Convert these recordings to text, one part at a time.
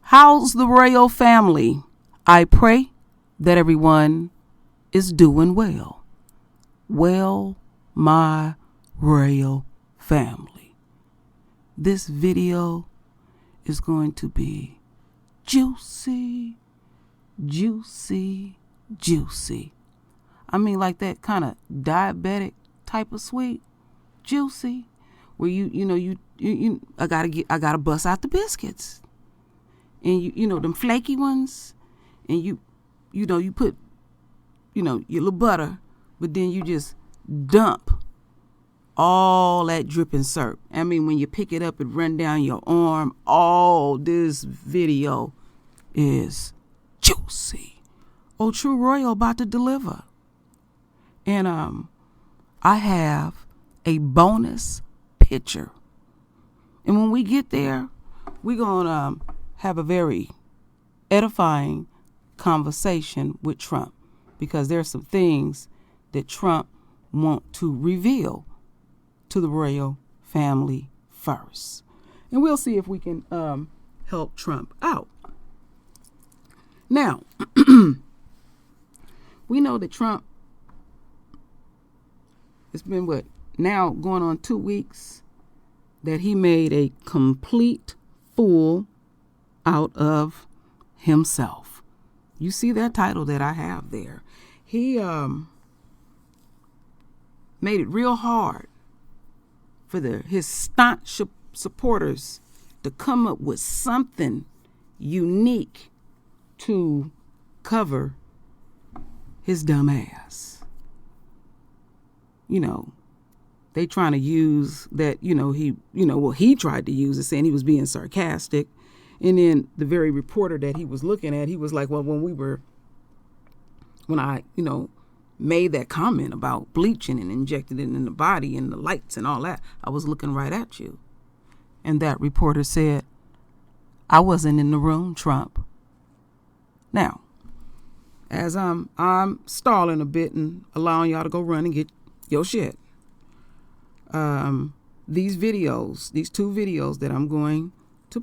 How's the royal family? I pray that everyone is doing well. Well, my royal family. This video is going to be juicy, juicy, juicy. I mean, like that kind of diabetic type of sweet, juicy, where I gotta bust out the biscuits, and you know them flaky ones, and you put your little butter, but then you just dump all that dripping syrup. I mean, when you pick it up, it run down your arm. All this video is juicy. Oh, True Royal about to deliver. And I have a bonus picture. And when we get there, we're going to have a very edifying conversation with Trump, because there's some things that Trump want to reveal to the royal family first. And we'll see if we can help Trump out. Now, we know that Trump, it's been now going on 2 weeks that he made a complete fool out of himself. You see that title that I have there. He made it real hard for his staunch supporters to come up with something unique to cover his dumb ass. They trying to use that, he tried to use it, saying he was being sarcastic. And then the very reporter that he was looking at, he was like, well, when I made that comment about bleaching and injecting it in the body and the lights and all that, I was looking right at you. And that reporter said, I wasn't in the room, Trump. Now, as I'm stalling a bit and allowing y'all to go run and get your shit, these two videos that I'm going to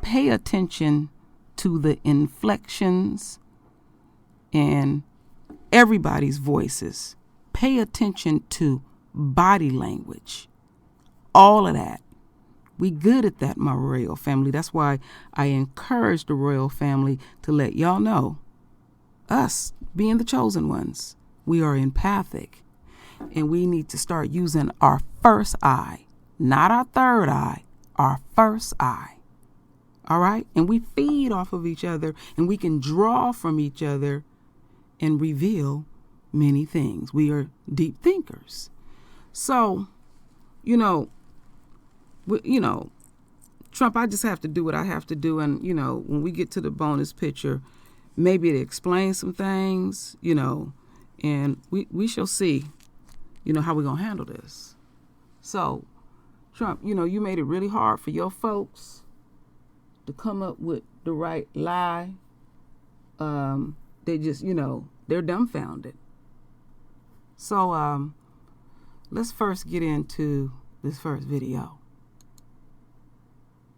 pay attention to the inflections and everybody's voices. Pay attention to body language. All of that. We good at that, my royal family. That's why I encourage the royal family to let y'all know, us being the chosen ones, we are empathic, and we need to start using our first eye, not our third eye, our first eye. All right? And we feed off of each other, and we can draw from each other and reveal many things. We are deep thinkers. So, Trump, I just have to do what I have to do. And, when we get to the bonus picture, maybe to explain some things, and we shall see, how we're going to handle this. So, Trump, you made it really hard for your folks to come up with the right lie. They just, they're dumbfounded. So, let's first get into this first video.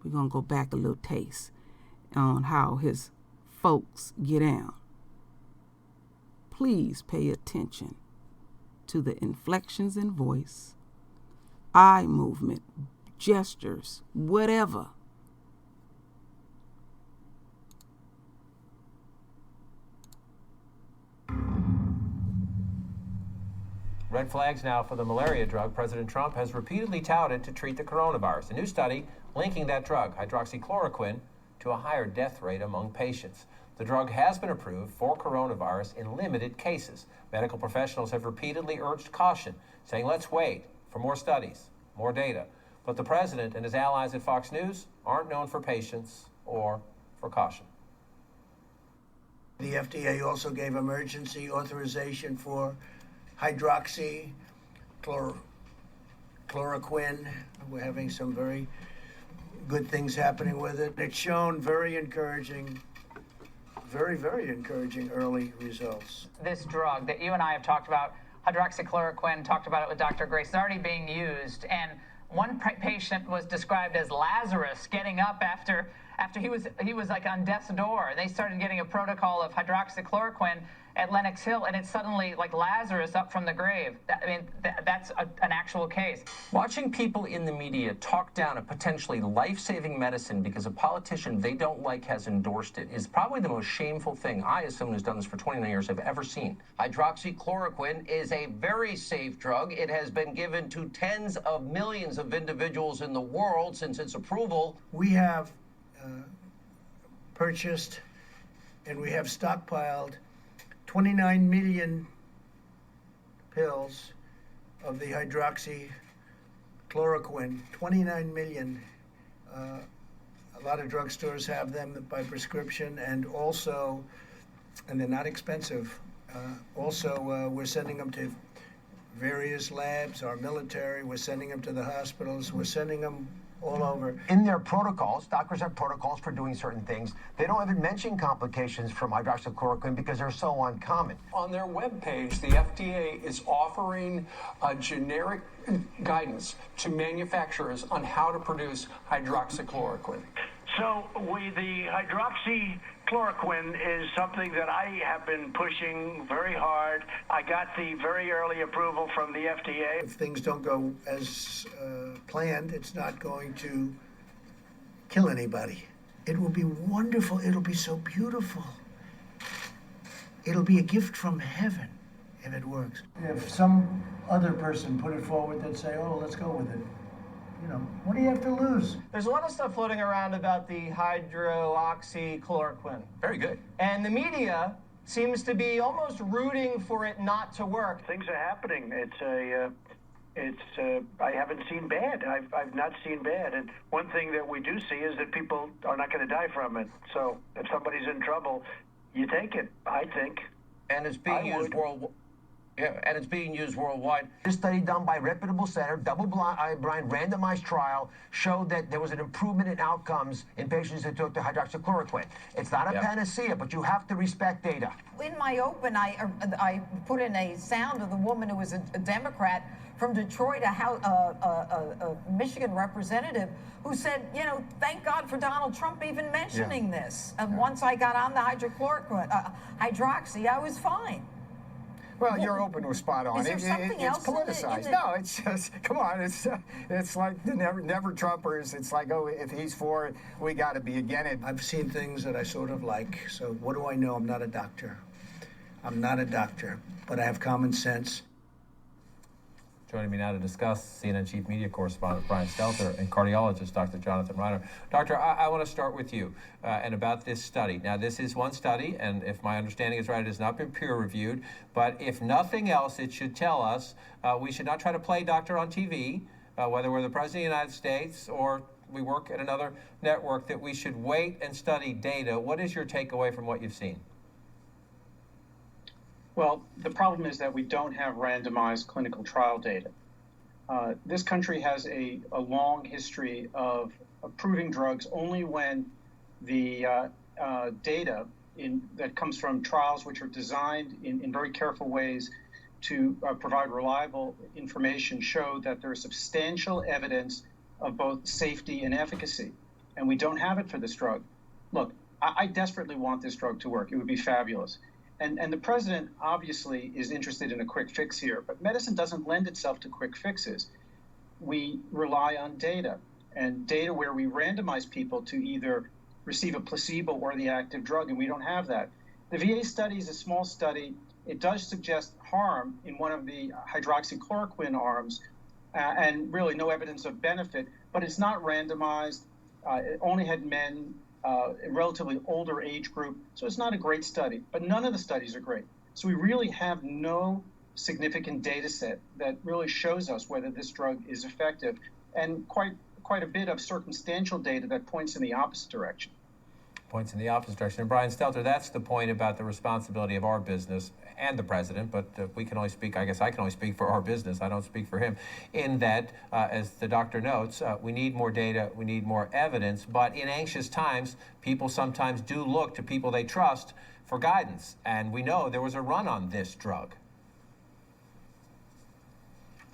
We're going to go back a little taste on how his folks get down. Please pay attention to the inflections in voice, eye movement, gestures, whatever. Red flags now for the malaria drug President Trump has repeatedly touted to treat the coronavirus. A new study linking that drug, hydroxychloroquine, to a higher death rate among patients. The drug has been approved for coronavirus in limited cases. Medical professionals have repeatedly urged caution, saying let's wait for more studies, more data. But the president and his allies at Fox News aren't known for patience or for caution. The FDA also gave emergency authorization for hydroxychloroquine. We're having some very good things happening with it. It's shown very encouraging, very, very encouraging early results. This drug that you and I have talked about, hydroxychloroquine, talked about it with Dr. Grace, is already being used. And One patient was described as Lazarus, getting up after he was like on death's door. They started getting a protocol of hydroxychloroquine at Lenox Hill, and it's suddenly like Lazarus up from the grave. That's an actual case. Watching people in the media talk down a potentially life-saving medicine because a politician they don't like has endorsed it is probably the most shameful thing I, as someone who's done this for 29 years, have ever seen. Hydroxychloroquine is a very safe drug. It has been given to tens of millions of individuals in the world since its approval. We have purchased and we have stockpiled 29 million pills of the hydroxychloroquine. 29 million. A lot of drugstores have them by prescription, and also, and they're not expensive. We're sending them to various labs, our military, we're sending them to the hospitals, we're sending them all over. In their protocols, doctors have protocols for doing certain things. They don't even mention complications from hydroxychloroquine because they're so uncommon. On their webpage, the FDA is offering a generic guidance to manufacturers on how to produce hydroxychloroquine. So the hydroxychloroquine is something that I have been pushing very hard. I got the very early approval from the FDA. If things don't go as planned, it's not going to kill anybody. It will be wonderful. It'll be so beautiful. It'll be a gift from heaven if it works. If some other person put it forward, they'd say, oh, let's go with it. You know, what do you have to lose? There's a lot of stuff floating around about the hydroxychloroquine. Very good. And the media seems to be almost rooting for it not to work. Things are happening. I haven't seen bad. I've not seen bad. And one thing that we do see is that people are not going to die from it. So if somebody's in trouble, you take it, I think. And it's being used worldwide. Yeah, and it's being used worldwide. This study done by a reputable center, double-blind, randomized trial, showed that there was an improvement in outcomes in patients that took the hydroxychloroquine. It's not a panacea, but you have to respect data. In my open, I put in a sound of the woman who was a Democrat from Detroit, a Michigan representative, who said, you know, thank God for Donald Trump even mentioning this. And once I got on the hydroxy, I was fine. Well, your open was spot on. Is there something else it's politicized. No, it's just, come on, it's like the never Trumpers. It's like, oh, if he's for it, we got to be against it. I've seen things that I sort of like, so what do I know? I'm not a doctor. I'm not a doctor, but I have common sense. Joining me now to discuss, CNN Chief Media Correspondent Brian Stelter and cardiologist Dr. Jonathan Reiner. Doctor, I want to start with you and about this study. Now, this is one study, and if my understanding is right, it has not been peer-reviewed. But if nothing else, it should tell us we should not try to play doctor on TV, whether we're the President of the United States or we work at another network, that we should wait and study data. What is your takeaway from what you've seen? Well, the problem is that we don't have randomized clinical trial data. This country has a long history of approving drugs only when the data that comes from trials which are designed in very careful ways to provide reliable information show that there is substantial evidence of both safety and efficacy. And we don't have it for this drug. Look, I desperately want this drug to work. It would be fabulous. And the president obviously is interested in a quick fix here, but medicine doesn't lend itself to quick fixes. We rely on data, and data where we randomize people to either receive a placebo or the active drug, and we don't have that. The VA study is a small study. It does suggest harm in one of the hydroxychloroquine arms, and really no evidence of benefit, but it's not randomized. It only had men, a relatively older age group, so it's not a great study, but none of the studies are great. So we really have no significant data set that really shows us whether this drug is effective, and quite a bit of circumstantial data that points in the opposite direction. Points in the opposite direction. And Brian Stelter, that's the point about the responsibility of our business and the president, but we can only speak, I guess I can only speak for our business, I don't speak for him, in that, as the doctor notes, we need more data, we need more evidence, but in anxious times, people sometimes do look to people they trust for guidance, and we know there was a run on this drug.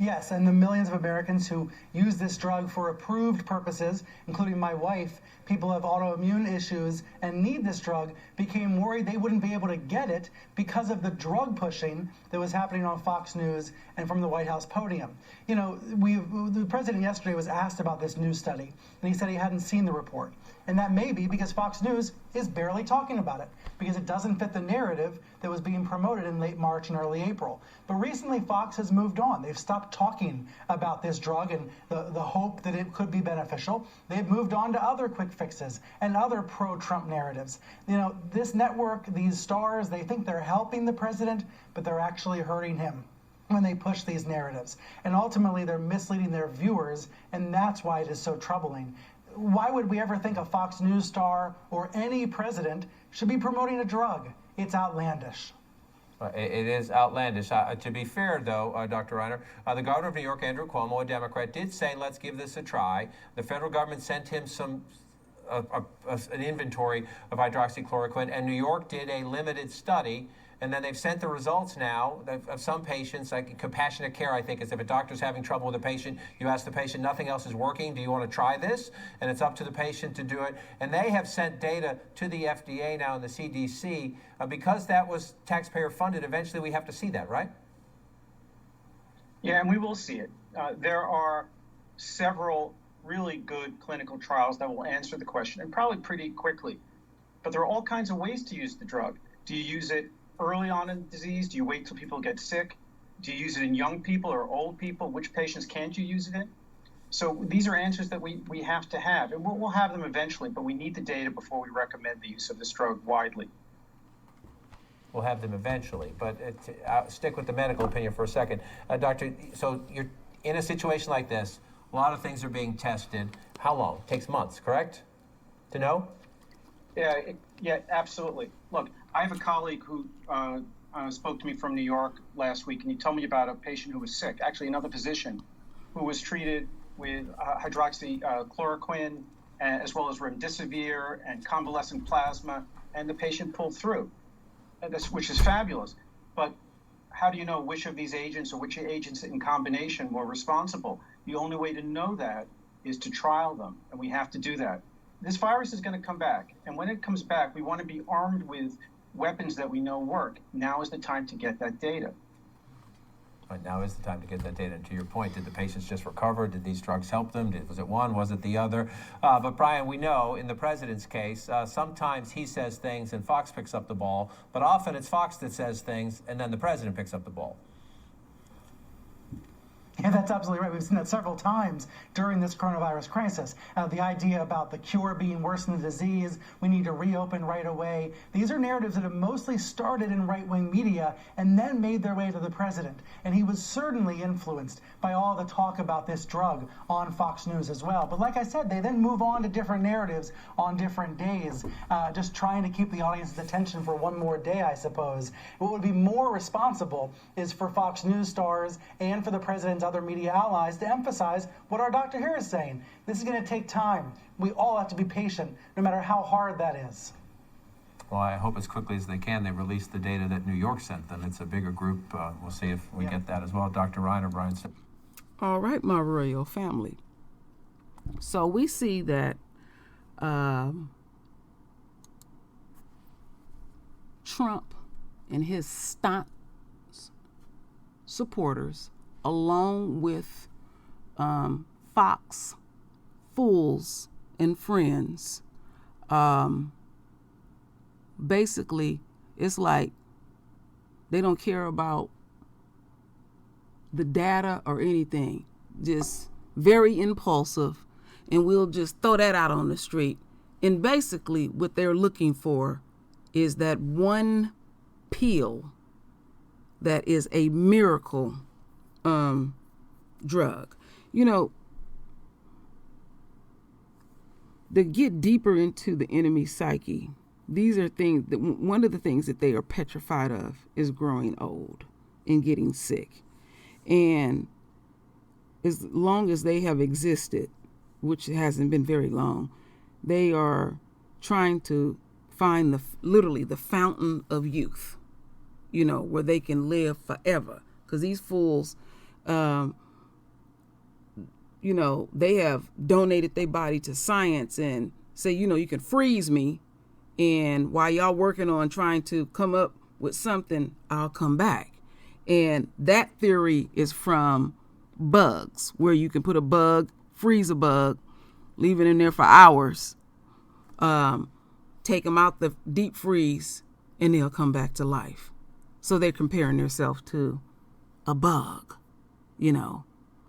Yes, and the millions of Americans who use this drug for approved purposes, including my wife, people who have autoimmune issues and need this drug, became worried they wouldn't be able to get it because of the drug pushing that was happening on Fox News and from the White House podium. You know, the president yesterday was asked about this new study, and he said he hadn't seen the report. And that may be because Fox News is barely talking about it, because it doesn't fit the narrative that was being promoted in late March and early April. But recently, Fox has moved on. They've stopped talking about this drug and the hope that it could be beneficial. They've moved on to other quick fixes and other pro-Trump narratives. You know, this network, these stars, they think they're helping the president, but they're actually hurting him when they push these narratives. And ultimately, they're misleading their viewers, and that's why it is so troubling. Why would we ever think a Fox News star or any president should be promoting a drug? It's outlandish. It is outlandish. To be fair, though, Dr. Reiner, the governor of New York, Andrew Cuomo, a Democrat, did say, let's give this a try. The federal government sent him an inventory of hydroxychloroquine, and New York did a limited study. And then they've sent the results now of some patients, like compassionate care, I think, is if a doctor's having trouble with a patient, you ask the patient, nothing else is working, do you want to try this? And it's up to the patient to do it. And they have sent data to the FDA now and the CDC. Because that was taxpayer funded, eventually we have to see that, right? Yeah, and we will see it. There are several really good clinical trials that will answer the question, and probably pretty quickly. But there are all kinds of ways to use the drug. Do you use it early on in the disease? Do you wait till people get sick? Do you use it in young people or old people? Which patients can't you use it in? So these are answers that we have to have, and we'll have them eventually, but we need the data before we recommend the use of this drug widely. We'll have them eventually, but I'll stick with the medical opinion for a second. Doctor, so you're in a situation like this, a lot of things are being tested. How long? It takes months, correct? To know? Yeah, absolutely. Look, I have a colleague who spoke to me from New York last week, and he told me about a patient who was sick, actually another physician, who was treated with hydroxychloroquine, as well as remdesivir and convalescent plasma, and the patient pulled through, which is fabulous. But how do you know which of these agents or which agents in combination were responsible? The only way to know that is to trial them, and we have to do that. This virus is going to come back, and when it comes back, we want to be armed with weapons that we know work. Now is the time to get that data. Right, now is the time to get that data. And to your point, did the patients just recover? Did these drugs help them? Was it one? Was it the other? But Brian, we know in the president's case, sometimes he says things and Fox picks up the ball, but often it's Fox that says things and then the president picks up the ball. Yeah, that's absolutely right. We've seen that several times during this coronavirus crisis. The idea about the cure being worse than the disease, we need to reopen right away. These are narratives that have mostly started in right-wing media and then made their way to the president. And he was certainly influenced by all the talk about this drug on Fox News as well. But like I said, they then move on to different narratives on different days, just trying to keep the audience's attention for one more day, I suppose. What would be more responsible is for Fox News stars and for the president's other media allies to emphasize what our doctor here is saying. This is going to take time. We all have to be patient, no matter how hard that is. Well, I hope as quickly as they can they release the data that New York sent them. It's a bigger group. We'll see if we get that as well. Dr. Reiner, Brian. All right, my royal family. So we see that Trump and his staunch supporters, along with Fox fools and friends, basically it's like they don't care about the data or anything, just very impulsive, and we'll just throw that out on the street. And basically what they're looking for is that one pill that is a miracle drug. You know, to get deeper into the enemy's psyche, these are things that one of the things that they are petrified of is growing old and getting sick. And as long as they have existed, which hasn't been very long, they are trying to find literally the fountain of youth, you know, where they can live forever. Because these fools they have donated their body to science and say, you can freeze me, and while y'all working on trying to come up with something, I'll come back. And that theory is from bugs, where you can put a bug, freeze a bug, leave it in there for hours, take them out the deep freeze, and they'll come back to life. So they're comparing themselves to a bug.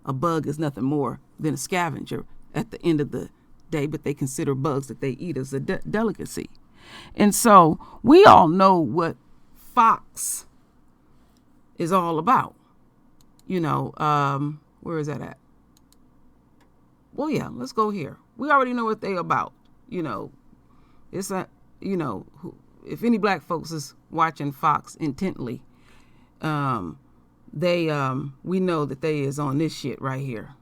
A bug is nothing more than a scavenger at the end of the day, but they consider bugs that they eat as a delicacy. And so we all know what Fox is all about. Where is that at? Well, yeah, let's go here. We already know what they about. It's a, if any black folks is watching Fox intently, we know that they is on this shit right here.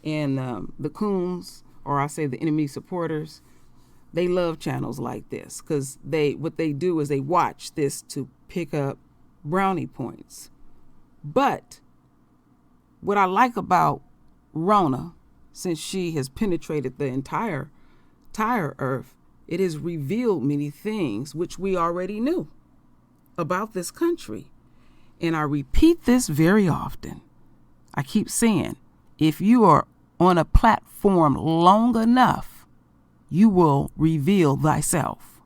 And the coons, or I say the enemy supporters, they love channels like this because what they do is they watch this to pick up brownie points. But what I like about Rona, since she has penetrated the entire earth, it has revealed many things which we already knew about this country. And I repeat this very often. I keep saying, if you are on a platform long enough, you will reveal thyself.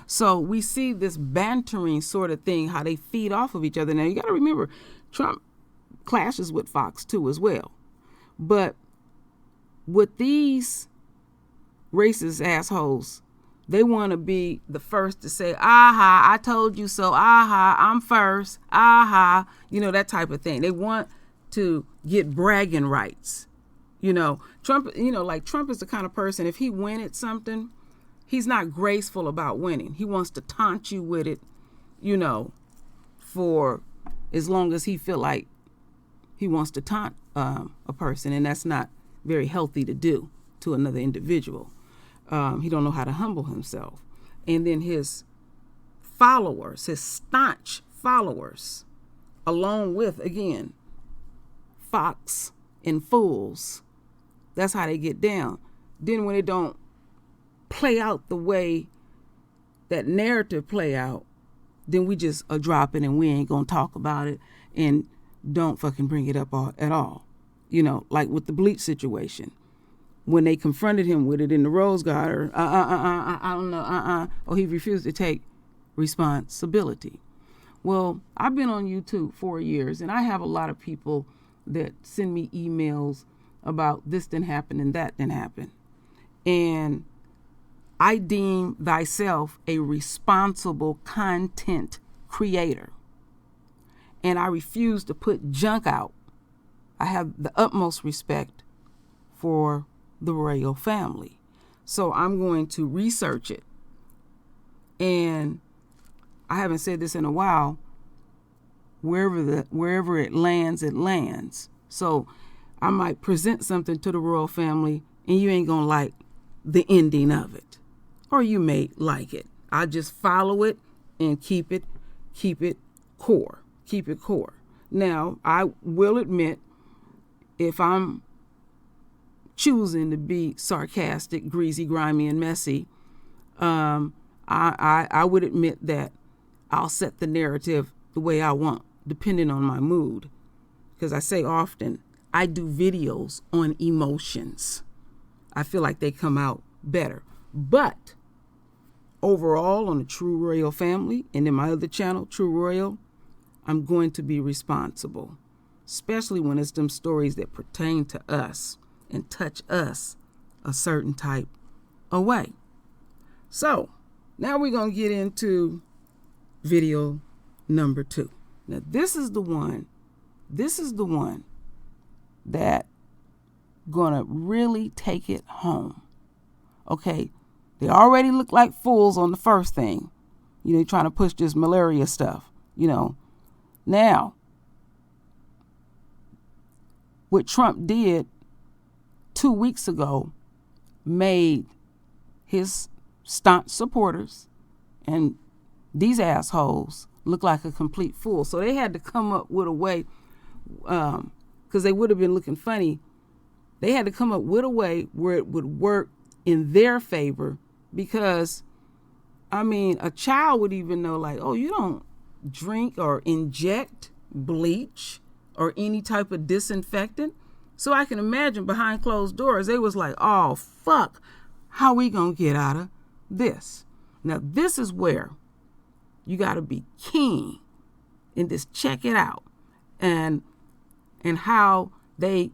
So we see this bantering sort of thing, how they feed off of each other. Now, you got to remember, Trump clashes with Fox too as well. But with these racist assholes, they want to be the first to say, aha, I told you so, aha, I'm first, aha, that type of thing. They want to get bragging rights. Trump, Trump is the kind of person, if he win at something, he's not graceful about winning. He wants to taunt you with it, for as long as he feel like he wants to taunt a person, and that's not very healthy to do to another individual. He don't know how to humble himself. And then his followers, his staunch followers, along with, again, Fox and fools, that's how they get down. Then when it don't play out the way that narrative play out, then we just are dropping and we ain't gonna talk about it and don't fucking bring it up at all. Like with the bleach situation. When they confronted him with it in the Rose Garden, I don't know, or he refused to take responsibility. Well, I've been on YouTube 4 years, and I have a lot of people that send me emails about this didn't happen and that didn't happen. And I deem thyself a responsible content creator. And I refuse to put junk out. I have the utmost respect for the royal family. So I'm going to research it. And I haven't said this in a while. Wherever it lands, it lands. So I might present something to the royal family and you ain't gonna like the ending of it. Or you may like it. I just follow it and keep it core. Keep it core. Now, I will admit, if I'm choosing to be sarcastic, greasy, grimy, and messy, I would admit that I'll set the narrative the way I want, depending on my mood. Because I say often, I do videos on emotions. I feel like they come out better. But overall, on the True Royal Family and in my other channel, True Royal, I'm going to be responsible, especially when it's them stories that pertain to us and touch us a certain type of way. So now we're going to get into video number 2. Now this is the one that gonna really take it home. Okay, they already look like fools on the first thing. Trying to push this malaria stuff, Now, what Trump did 2 weeks ago made his staunch supporters and these assholes look like a complete fool. So they had to come up with a way because they would have been looking funny. They had to come up with a way where it would work in their favor, because, I mean, a child would even know, like, oh, you don't drink or inject bleach or any type of disinfectant. So I can imagine behind closed doors, they was like, oh, fuck, how we gonna get out of this? Now, this is where you got to be keen and just check it out. And how they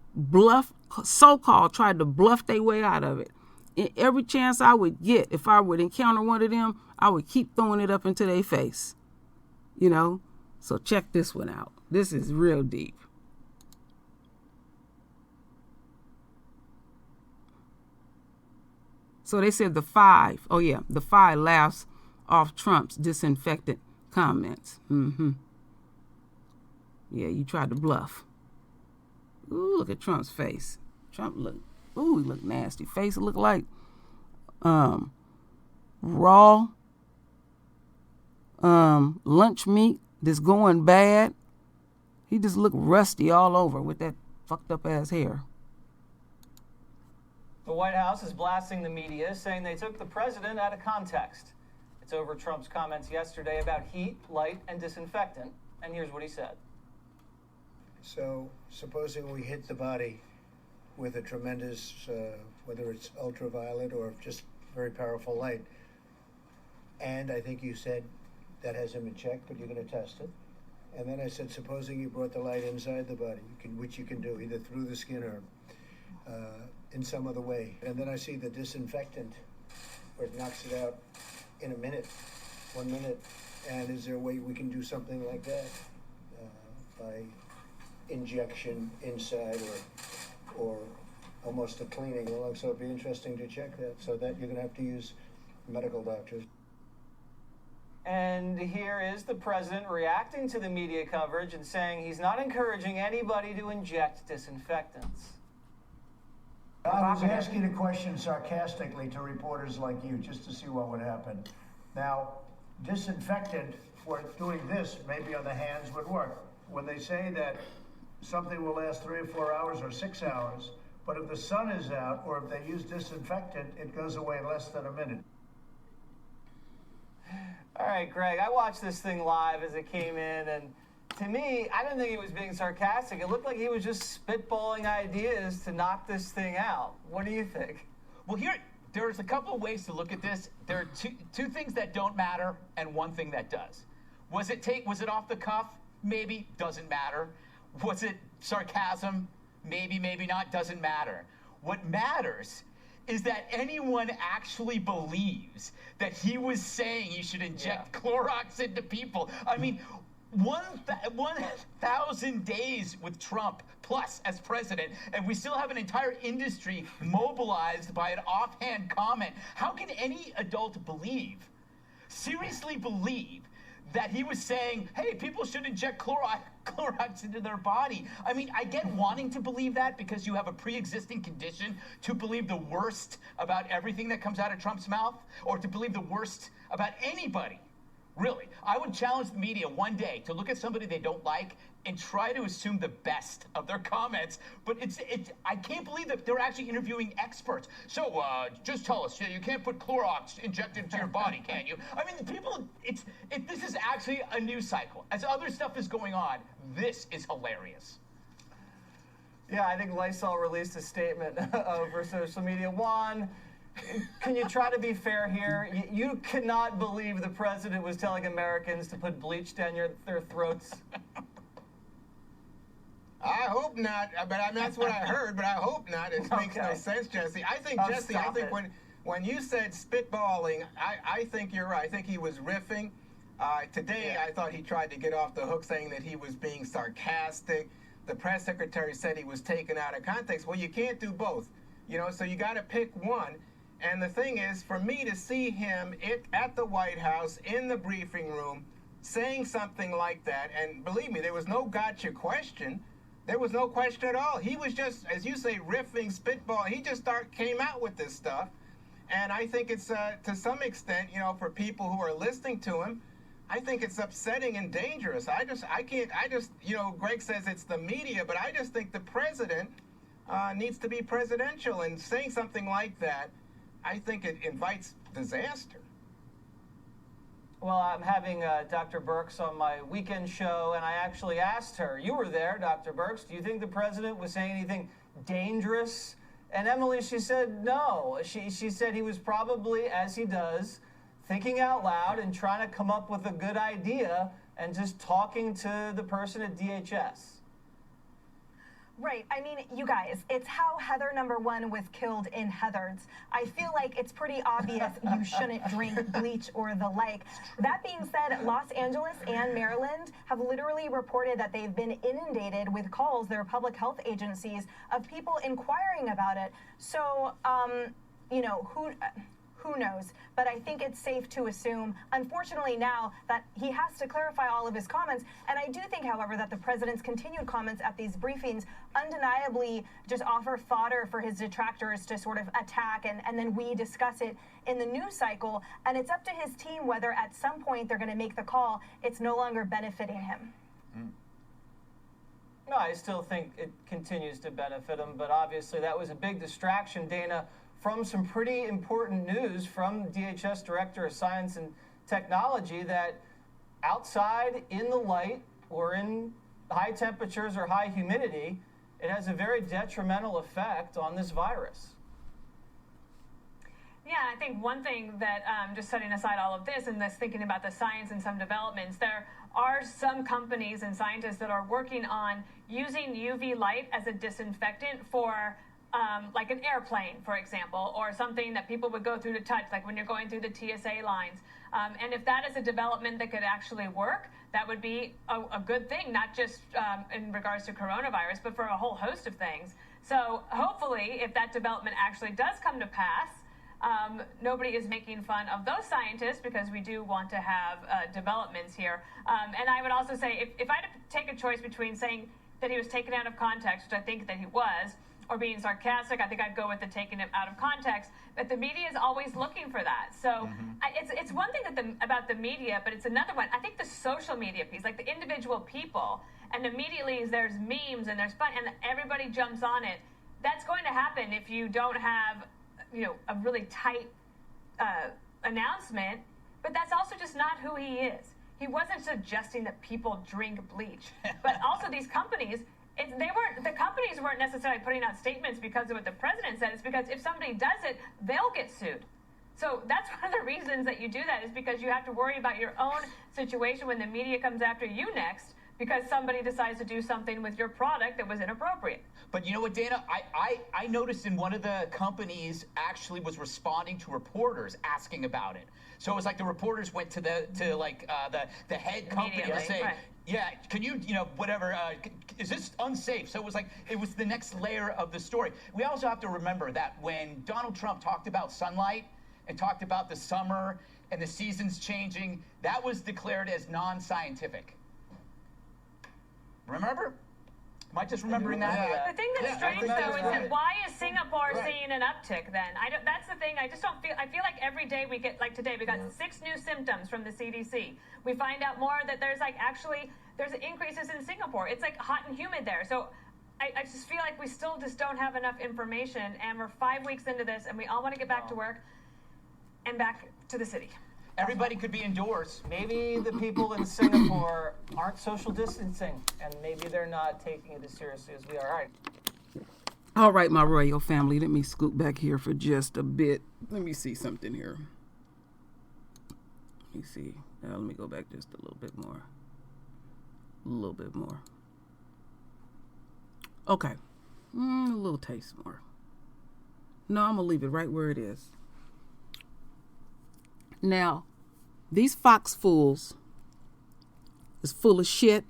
so-called tried to bluff their way out of it. Every chance I would get, if I would encounter one of them, I would keep throwing it up into their face. You know? So check this one out. This is real deep. So they said the five laughs off Trump's disinfectant comments. Yeah, you tried to bluff. Ooh, look at Trump's face. He looked nasty. Face looked like raw lunch meat that's going bad. He just looked rusty all over with that fucked up ass hair. The White House is blasting the media, saying they took the president out of context. It's over Trump's comments yesterday about heat, light, and disinfectant. And here's what he said. So, supposing we hit the body with a tremendous, whether it's ultraviolet or just very powerful light, and I think you said that has him in check, but you're going to test it. And then I said, supposing you brought the light inside the body, which you can do either through the skin or in some other way. And then I see the disinfectant, where it knocks it out in 1 minute. And is there a way we can do something like that by injection inside or almost a cleaning along? So it'd be interesting to check that. So that you're going to have to use medical doctors. And here is the president reacting to the media coverage and saying he's not encouraging anybody to inject disinfectants. I was asking a question sarcastically to reporters like you just to see what would happen. Now, disinfectant for doing this, maybe on the hands, would work. When they say that something will last 3 or 4 hours or 6 hours, but if the sun is out or if they use disinfectant, it goes away in less than a minute. All right, Greg, I watched this thing live as it came in, and to me, I didn't think he was being sarcastic. It looked like he was just spitballing ideas to knock this thing out. What do you think? Well, there's a couple of ways to look at this. There are two things that don't matter and one thing that does. Was it off the cuff? Maybe, doesn't matter. Was it sarcasm? Maybe, maybe not, doesn't matter. What matters is that anyone actually believes that he was saying you should inject Clorox into people. I mean, 1,000 days with Trump plus as president, and we still have an entire industry mobilized by an offhand comment. How can any adult seriously believe, that he was saying, hey, people should inject Clorox into their body? I mean, I get wanting to believe that because you have a pre-existing condition to believe the worst about everything that comes out of Trump's mouth, or to believe the worst about anybody. Really, I would challenge the media one day to look at somebody they don't like and try to assume the best of their comments. But I can't believe that they're actually interviewing experts. So just tell us, you can't put Clorox injected into your body, can you? I mean, this is actually a news cycle. As other stuff is going on, this is hilarious. Yeah, I think Lysol released a statement over social media. Juan, can you try to be fair here? You cannot believe the president was telling Americans to put bleach down their throats. I hope not, but I mean, that's what I heard, but I hope not. It makes no sense, Jesse. I think when you said spitballing, I think you're right. I think he was riffing. Today, I thought he tried to get off the hook saying that he was being sarcastic. The press secretary said he was taken out of context. Well, you can't do both, so you got to pick one. And the thing is, for me to see him at the White House, in the briefing room, saying something like that, and believe me, there was no gotcha question. There was no question at all. He was just, as you say, riffing, spitball. He just came out with this stuff. And I think it's, to some extent, for people who are listening to him, I think it's upsetting and dangerous. Greg says it's the media, but I just think the president needs to be presidential, and saying something like that, I think it invites disaster. Well, I'm having Dr. Birx on my weekend show, and I actually asked her, you were there, Dr. Birx, do you think the president was saying anything dangerous? And Emily, she said no. She said he was probably, as he does, thinking out loud and trying to come up with a good idea and just talking to the person at DHS. Right. I mean, you guys, it's how Heather #1 was killed in Heather's. I feel like it's pretty obvious you shouldn't drink bleach or the like. That being said, Los Angeles and Maryland have literally reported that they've been inundated with calls, their public health agencies, of people inquiring about it. So, who knows? But I think it's safe to assume, unfortunately now, that he has to clarify all of his comments. And I do think, however, that the president's continued comments at these briefings undeniably just offer fodder for his detractors to sort of attack, and then we discuss it in the news cycle. And it's up to his team whether at some point they're going to make the call. It's no longer benefiting him. No, I still think it continues to benefit him, but obviously that was a big distraction, Dana, from some pretty important news from DHS Director of Science and Technology that outside in the light or in high temperatures or high humidity, it has a very detrimental effect on this virus. Yeah, I think one thing that, just setting aside all of this and this thinking about the science and some developments, there are some companies and scientists that are working on using UV light as a disinfectant for like an airplane, for example, or something that people would go through to touch, like when you're going through the TSA lines. And if that is a development that could actually work, that would be a good thing, not just in regards to coronavirus, but for a whole host of things. So hopefully, if that development actually does come to pass, nobody is making fun of those scientists, because we do want to have developments here. And I would also say, if I had to take a choice between saying that he was taken out of context, which I think that he was, or being sarcastic, I think I'd go with the taking it out of context. But the media is always looking for that. So it's one thing about the media, but it's another one. I think the social media piece, like the individual people, and immediately there's memes and there's fun, and everybody jumps on it. That's going to happen if you don't have, a really tight announcement. But that's also just not who he is. He wasn't suggesting that people drink bleach. But also these companies, the companies weren't necessarily putting out statements because of what the president said. It's because if somebody does it, they'll get sued. So that's one of the reasons that you do that, is because you have to worry about your own situation when the media comes after you next, because somebody decides to do something with your product that was inappropriate. But you know what, Dana? I noticed in one of the companies actually was responding to reporters asking about it. So it was like the reporters went to the head company to say, right. Yeah, can you, whatever, is this unsafe? So it was the next layer of the story. We also have to remember that when Donald Trump talked about sunlight and talked about the summer and the seasons changing, that was declared as non-scientific. Remember? Am I just remembering that? Yeah. The thing that's strange, though, is that why is Singapore seeing an uptick then? That's the thing. I feel like every day we get, like today, we got 6 new symptoms from the CDC. We find out more that there's there's increases in Singapore. It's like hot and humid there. So I just feel like we still just don't have enough information, and we're 5 weeks into this, and we all want to get back to work and back to the city. Everybody could be indoors. Maybe the people in Singapore aren't social distancing, and maybe they're not taking it as seriously as we are. All right, my royal family, let me scoot back here for just a bit. Let me see something here. Let me see. Now, let me go back just a little bit more. A little bit more. Okay. A little taste more. No, I'm going to leave it right where it is. Now, these Fox fools is full of shit.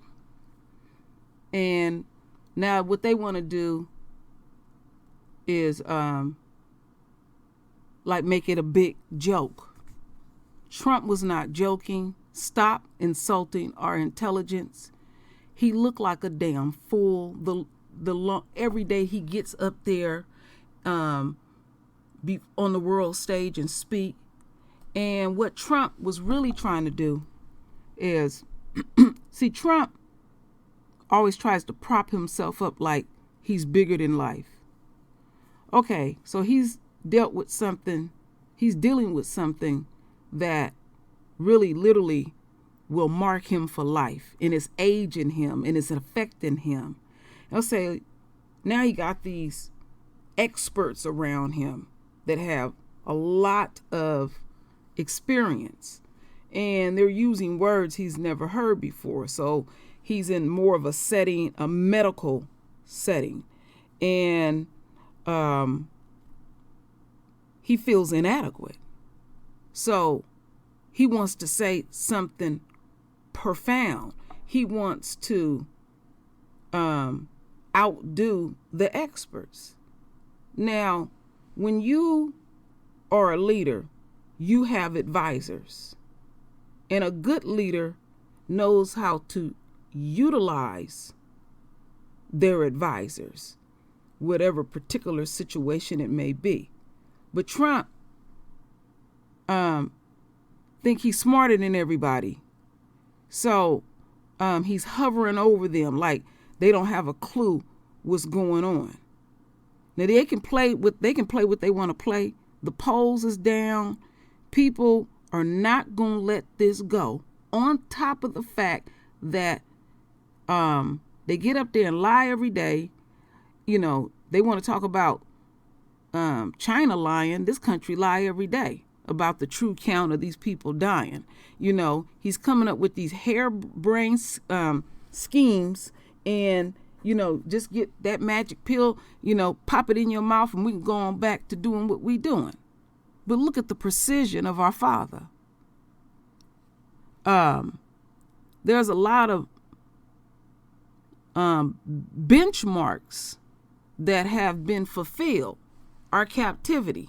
And now what they want to do is make it a big joke. Trump was not joking. Stop insulting our intelligence. He looked like a damn fool. Every day he gets up there on the world stage and speak. And what Trump was really trying to do is, see, Trump always tries to prop himself up like he's bigger than life. Okay, so he's dealing with something that really literally will mark him for life, and it's aging him and it's affecting him. I'll say now he got these experts around him that have a lot of experience, and they're using words he's never heard before. So he's in more of a setting, a medical setting, and he feels inadequate. So he wants to say something profound. He wants to outdo the experts. Now, when you are a leader, you have advisors. And a good leader knows how to utilize their advisors, whatever particular situation it may be. But Trump think he's smarter than everybody. So he's hovering over them like they don't have a clue what's going on. Now they can play what they want to play. The polls is down. People are not going to let this go. On top of the fact that they get up there and lie every day. You know, they want to talk about China lying. This country lie every day about the true count of these people dying. You know, he's coming up with these harebrained schemes, and, you know, just get that magic pill, you know, pop it in your mouth and we can go on back to doing what we doing. But look at the precision of our Father. There's a lot of benchmarks that have been fulfilled. Our captivity,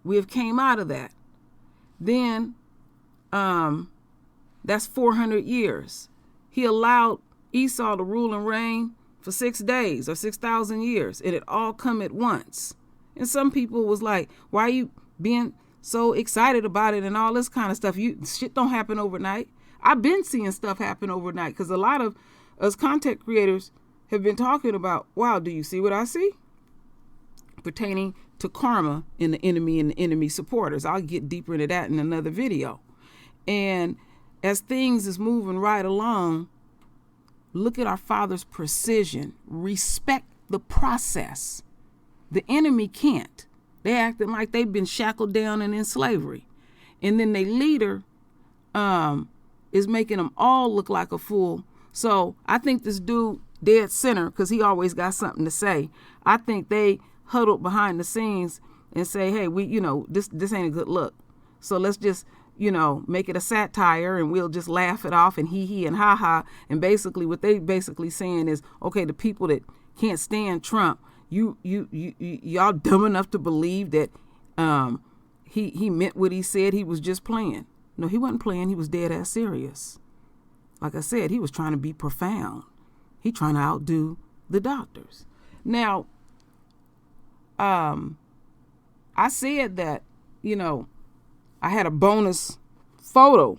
we have came out of that. Then that's 400 years. He allowed Esau to rule and reign for 6 days or 6,000 years, and it all come at once. And some people was like, why are you being so excited about it and all this kind of stuff? Shit don't happen overnight. I've been seeing stuff happen overnight because a lot of us content creators have been talking about, wow, do you see what I see? Pertaining to karma and the enemy supporters. I'll get deeper into that in another video. And as things is moving right along, look at our Father's precision. Respect the process. The enemy can't. They acting like they've been shackled down and in slavery. And then their leader is making them all look like a fool. So I think this dude dead center, because he always got something to say. I think they huddled behind the scenes and say, hey, this ain't a good look. So let's just, make it a satire and we'll just laugh it off and he and ha ha. And basically what they basically saying is, okay, the people that can't stand Trump, y'all dumb enough to believe that he meant what he said. He was just playing. No, he wasn't playing. He was dead ass serious. Like I said, he was trying to be profound. He trying to outdo the doctors. Now, I said that, I had a bonus photo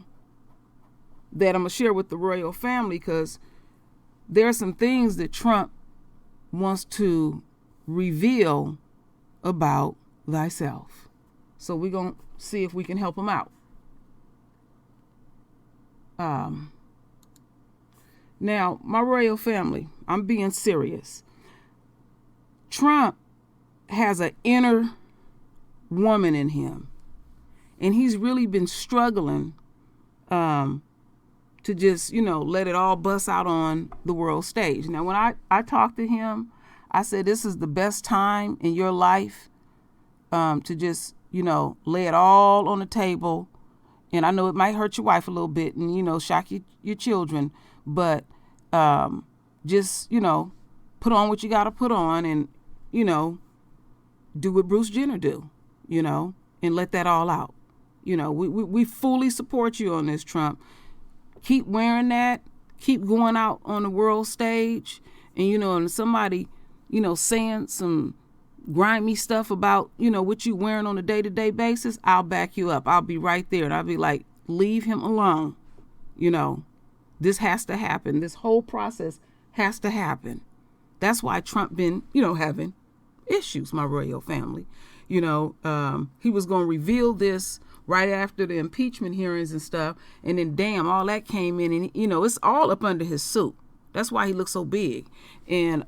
that I'm going to share with the royal family because there are some things that Trump wants to reveal about thyself. So we're going to see if we can help him out. Now, my royal family, I'm being serious. Trump has an inner woman in him. And he's really been struggling to just, let it all bust out on the world stage. Now, when I talked to him, I said, this is the best time in your life to just, lay it all on the table. And I know it might hurt your wife a little bit and, shock your children. But just, put on what you got to put on and, do what Bruce Jenner do, and let that all out. We fully support you on this, Trump. Keep wearing that. Keep going out on the world stage. And, and somebody, saying some grimy stuff about, what you wearing on a day-to-day basis, I'll back you up. I'll be right there. And I'll be like, leave him alone. This has to happen. This whole process has to happen. That's why Trump been, having issues, my royal family. He was going to reveal this right after the impeachment hearings and stuff. And then, damn, all that came in. And, it's all up under his suit. That's why he looks so big. And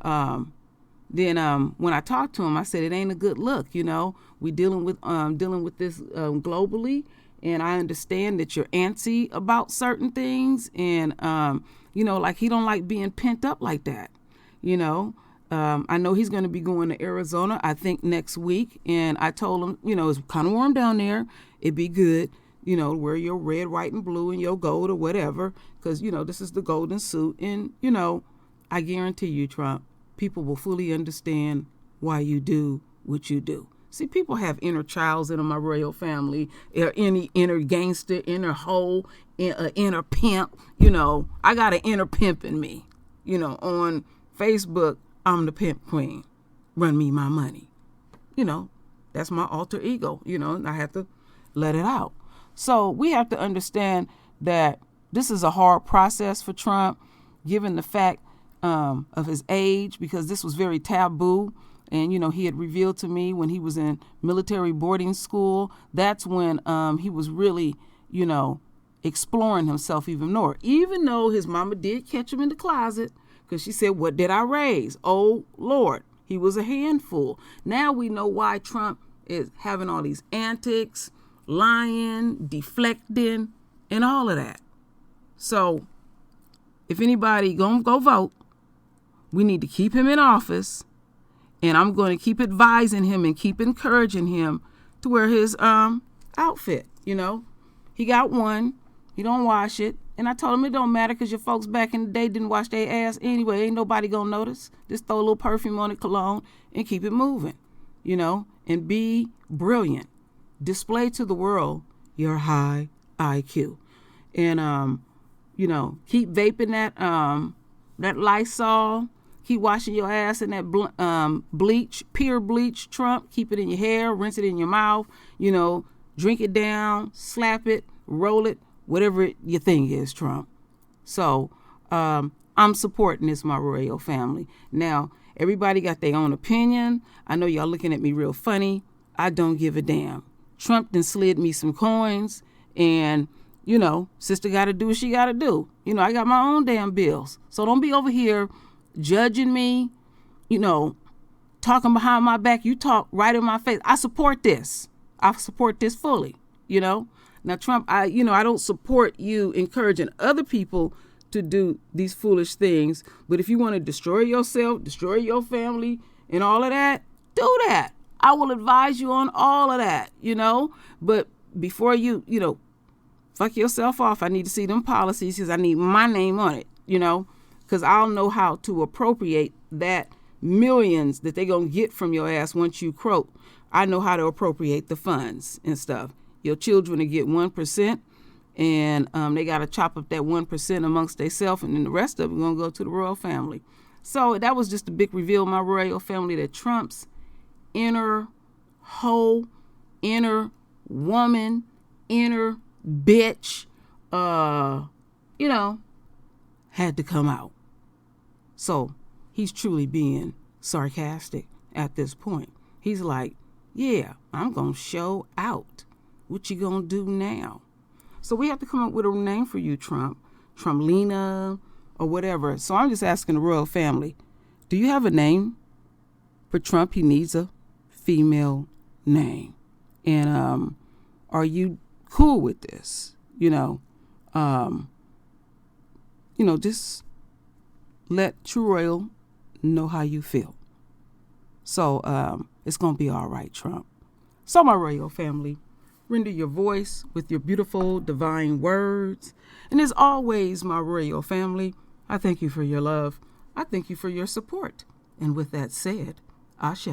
then when I talked to him, I said, it ain't a good look. We dealing with this globally. And I understand that you're antsy about certain things. And, like he don't like being pent up like that. I know he's going to be going to Arizona, I think, next week. And I told him, it's kind of warm down there. It'd be good, wear your red, white, and blue and your gold or whatever. Because, this is the golden suit. And, I guarantee you, Trump, people will fully understand why you do what you do. See, people have inner childs in my royal family, any inner gangster, inner hoe, inner pimp. I got an inner pimp in me. On Facebook, I'm the pimp queen. Run me my money. That's my alter ego, and I have to let it out. So we have to understand that this is a hard process for Trump, given the fact of his age, because this was very taboo. And, he had revealed to me when he was in military boarding school, that's when he was really, exploring himself even more, even though his mama did catch him in the closet. Because she said, what did I raise? Oh, Lord, he was a handful. Now we know why Trump is having all these antics, lying, deflecting, and all of that. So if anybody gonna go vote, we need to keep him in office. And I'm going to keep advising him and keep encouraging him to wear his outfit. He got one. He don't wash it. And I told him it don't matter because your folks back in the day didn't wash their ass anyway. Ain't nobody going to notice. Just throw a little perfume on it, cologne, and keep it moving, and be brilliant. Display to the world your high IQ. And, keep vaping that Lysol. Keep washing your ass in that bleach, pure bleach, Trump. Keep it in your hair, rinse it in your mouth, drink it down, slap it, roll it, whatever your thing is, Trump. So I'm supporting this, my royal family. Now, everybody got their own opinion. I know y'all looking at me real funny. I don't give a damn. Trump done slid me some coins, and, sister got to do what she got to do. I got my own damn bills. So don't be over here judging me, talking behind my back. You talk right in my face. I support this. I support this fully, Now, Trump, I don't support you encouraging other people to do these foolish things. But if you want to destroy yourself, destroy your family and all of that, do that. I will advise you on all of that, But before you, fuck yourself off, I need to see them policies because I need my name on it, because I'll know how to appropriate that millions that they're going to get from your ass once you croak. I know how to appropriate the funds and stuff. Your children will get 1%, and they got to chop up that 1% amongst themselves, and then the rest of it going to go to the royal family. So that was just a big reveal, my royal family, that Trump's inner hoe, inner woman, inner bitch, had to come out. So he's truly being sarcastic at this point. He's like, yeah, I'm going to show out. What you going to do now? So we have to come up with a name for you, Trump. Trumpelina or whatever. So I'm just asking the royal family, do you have a name for Trump? He needs a female name. And are you cool with this? Just let True Royal know how you feel. So it's going to be all right, Trump. So my royal family, render your voice with your beautiful divine words. And as always, my royal family, I thank you for your love. I thank you for your support. And with that said, Ashe.